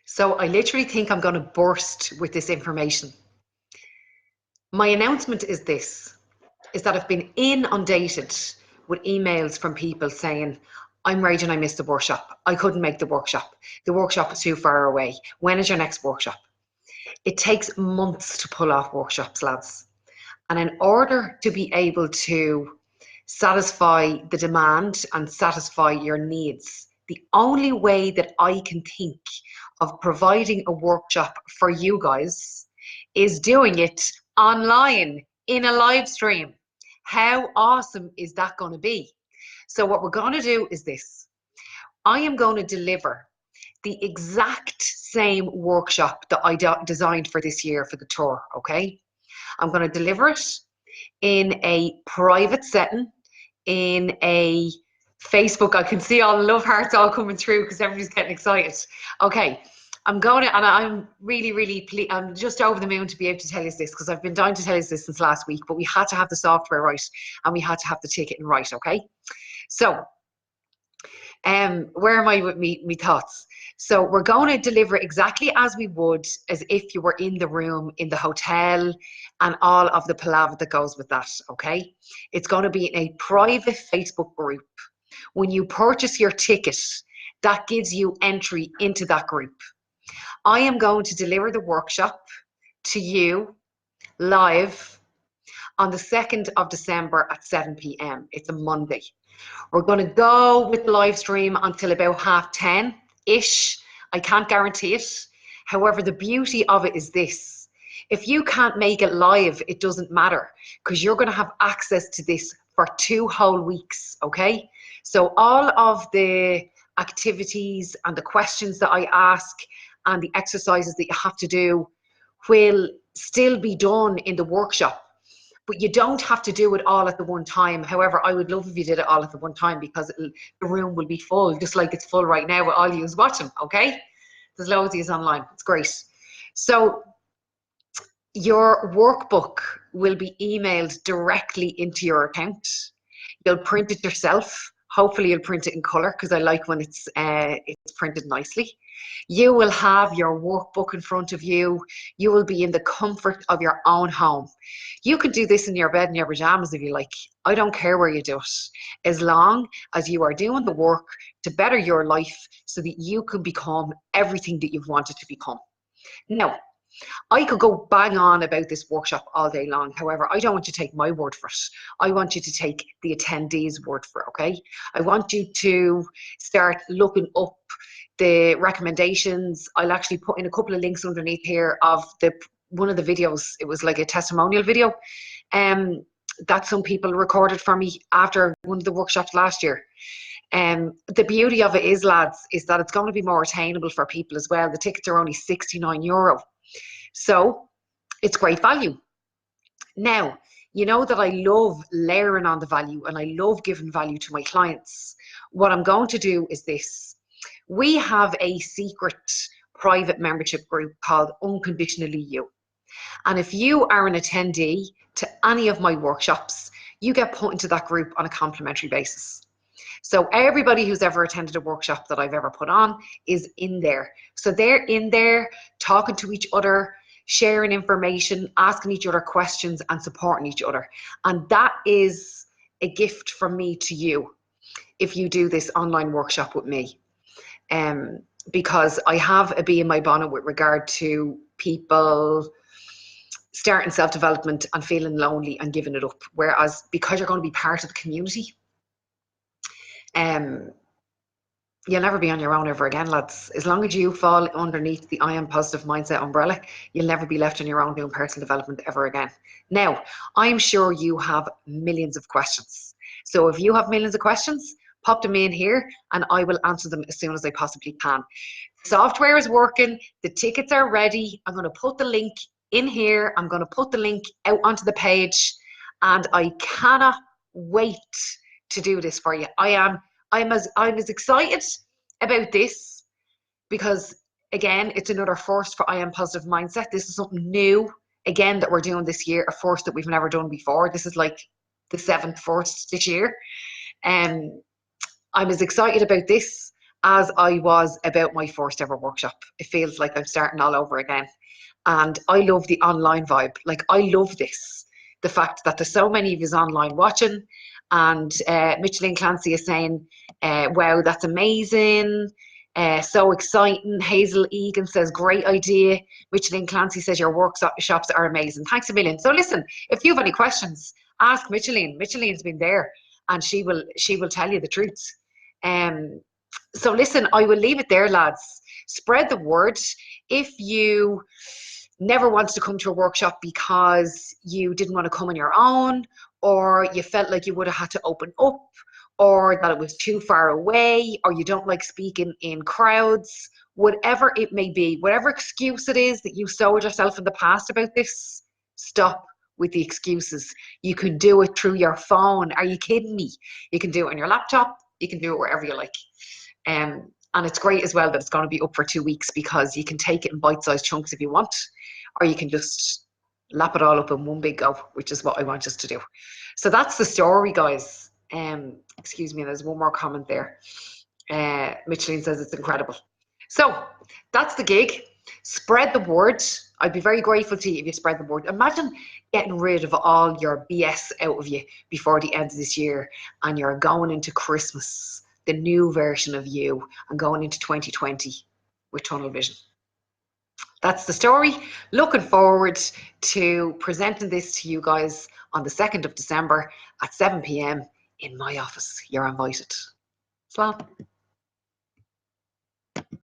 So I literally think I'm going to burst with this information. My announcement is this, is that I've been inundated with emails from people saying, I'm raging, I missed the workshop. I couldn't make the workshop. The workshop is too far away. When is your next workshop? It takes months to pull off workshops, lads. And in order to be able to satisfy the demand and satisfy your needs, the only way that I can think of providing a workshop for you guys is doing it online in a live stream. How awesome is that going to be? So what we're going to do is this. I am going to deliver the exact same workshop that I designed for this year for the tour, okay? I'm going to deliver it in a private setting, in a Facebook. I can see all the love hearts all coming through because everybody's getting excited. Okay, I'm going to, and I'm really, I'm just over the moon to be able to tell you this because I've been dying to tell you this since last week, but we had to have the software right and we had to have the ticketing right, okay? So, where am I with me thoughts? So we're going to deliver exactly as we would as if you were in the room, in the hotel, and all of the palaver that goes with that, okay? It's going to be in a private Facebook group. When you purchase your ticket, that gives you entry into that group. I am going to deliver the workshop to you live on the 2nd of December at 7 p.m. It's a Monday. We're going to go with the live stream until about 10:30-ish. I can't guarantee it. However, the beauty of it is this. If you can't make it live, it doesn't matter because you're going to have access to this for 2 whole weeks, okay? So all of the activities and the questions that I ask and the exercises that you have to do will still be done in the workshop. But you don't have to do it all at the one time. However, I would love if you did it all at the one time because the room will be full, just like it's full right now with all you watching, okay? There's loads of you online. It's great. So your workbook will be emailed directly into your account. You'll print it yourself. Hopefully you'll print it in colour because I like when it's printed nicely. You will have your workbook in front of you. You will be in the comfort of your own home. You can do this in your bed in your pajamas if you like. I don't care where you do it. As long as you are doing the work to better your life so that you can become everything that you've wanted to become. Now, I could go bang on about this workshop all day long. However, I don't want you to take my word for it. I want you to take the attendees' word for it, okay? I want you to start looking up the recommendations. I'll actually put in a couple of links underneath here of one of the videos. It was like a testimonial video that some people recorded for me after one of the workshops last year. The beauty of it is, lads, is that it's going to be more attainable for people as well. The tickets are only €69. So it's great value. Now, you know that I love layering on the value and I love giving value to my clients. What I'm going to do is this. We have a secret private membership group called Unconditionally You. And if you are an attendee to any of my workshops, you get put into that group on a complimentary basis. So everybody who's ever attended a workshop that I've ever put on is in there. So they're in there talking to each other, sharing information, asking each other questions and supporting each other. And that is a gift from me to you if you do this online workshop with me. Because I have a bee in my bonnet with regard to people starting self-development and feeling lonely and giving it up. Whereas because you're going to be part of the community, you'll never be on your own ever again, lads. As long as you fall underneath the I Am Positive Mindset umbrella, you'll never be left on your own doing personal development ever again. Now, I'm sure you have millions of questions. So if you have millions of questions, pop them in here and I will answer them as soon as I possibly can. Software is working. The tickets are ready. I'm going to put the link in here. I'm going to put the link out onto the page and I cannot wait to do this for you. I'm as excited about this because, again, it's another first for I Am Positive Mindset. This is something new, again, that we're doing this year, a first that we've never done before. This is like the 7th first this year. I'm as excited about this as I was about my first ever workshop. It feels like I'm starting all over again. And I love the online vibe. Like, I love this. The fact that there's so many of us online watching. And Micheline Clancy is saying, wow, that's amazing. So exciting. Hazel Egan says, great idea. Micheline Clancy says, your workshops are amazing. Thanks a million. So listen, if you have any questions, ask Micheline. Micheline's been there and she will tell you the truth. So listen, I will leave it there, lads. Spread the word. If you never wanted to come to a workshop because you didn't want to come on your own, or you felt like you would have had to open up, or that it was too far away, or you don't like speaking in crowds, whatever it may be, whatever excuse it is that you sold yourself in the past about this, stop with the excuses. You can do it through your phone. Are you kidding me? You can do it on your laptop. You can do it wherever you like. And it's great as well that it's going to be up for 2 weeks, because you can take it in bite-sized chunks if you want, or you can just lap it all up in one big go, which is what I want us to do. So that's the story, guys. Excuse me, there's one more comment there. Micheline says it's incredible. So that's the gig. Spread the word. I'd be very grateful to you if you spread the word. Imagine getting rid of all your BS out of you before the end of this year, and you're going into Christmas, the new version of you, and going into 2020 with tunnel vision. That's the story. Looking forward to presenting this to you guys on the 2nd of December at 7 p.m. in my office. You're invited. Slán.